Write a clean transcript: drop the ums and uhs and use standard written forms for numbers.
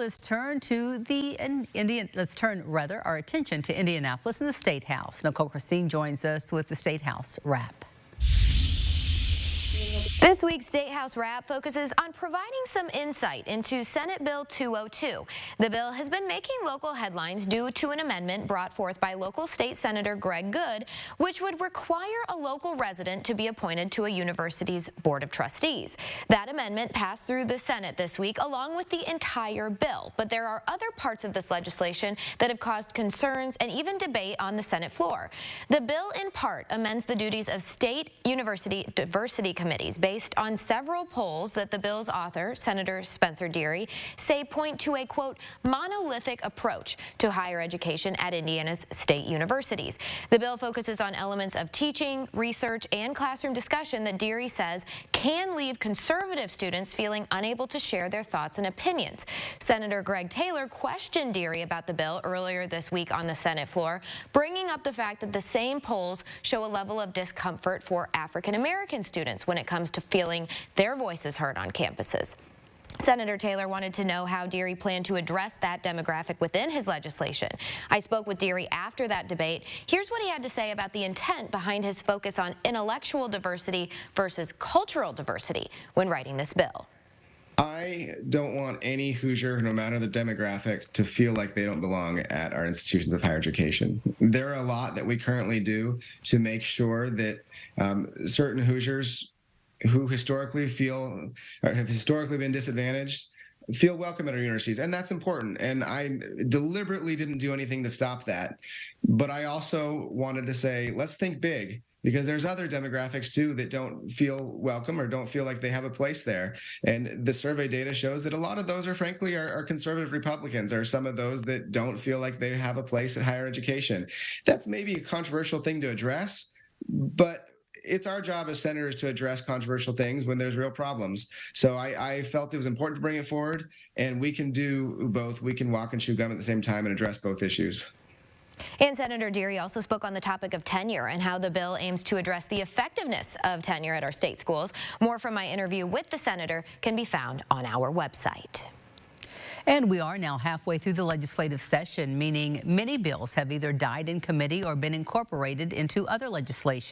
let's turn to our attention to Indianapolis and the State House. Nicole Christine joins us with the Statehouse Wrap. This week's Statehouse Wrap focuses on providing some insight into Senate Bill 202. The bill has been making local headlines due to an amendment brought forth by local state Senator Greg Good, which would require a local resident to be appointed to a university's Board of Trustees. That amendment passed through the Senate this week along with the entire bill, but there are other parts of this legislation that have caused concerns and even debate on the Senate floor. The bill in part amends the duties of state university diversity committees based on several polls that the bill's author, Senator Spencer Deary, say point to a, quote, monolithic approach to higher education at Indiana's state universities. The bill focuses on elements of teaching, research, and classroom discussion that Deary says can leave conservative students feeling unable to share their thoughts and opinions. Senator Greg Taylor questioned Deary about the bill earlier this week on the Senate floor, bringing up the fact that the same polls show a level of discomfort for African American students when it comes to feeling their voices heard on campuses. Senator Taylor wanted to know how Deary planned to address that demographic within his legislation. I spoke with Deary after that debate. Here's what he had to say about the intent behind his focus on intellectual diversity versus cultural diversity when writing this bill. I don't want any Hoosier, no matter the demographic, to feel like they don't belong at our institutions of higher education. There are a lot that we currently do to make sure that certain Hoosiers who historically have historically been disadvantaged feel welcome at our universities, and that's important. And I deliberately didn't do anything to stop that. But I also wanted to say, let's think big, because there's other demographics too that don't feel welcome or don't feel like they have a place there. And the survey data shows that a lot of those are frankly are conservative Republicans, or some of those that don't feel like they have a place at higher education. That's maybe a controversial thing to address, but it's our job as senators to address controversial things when there's real problems. So I felt it was important to bring it forward, and we can do both. We can walk and chew gum at the same time and address both issues. And Senator Deary also spoke on the topic of tenure and how the bill aims to address the effectiveness of tenure at our state schools. More from my interview with the senator can be found on our website. And we are now halfway through the legislative session, meaning many bills have either died in committee or been incorporated into other legislation.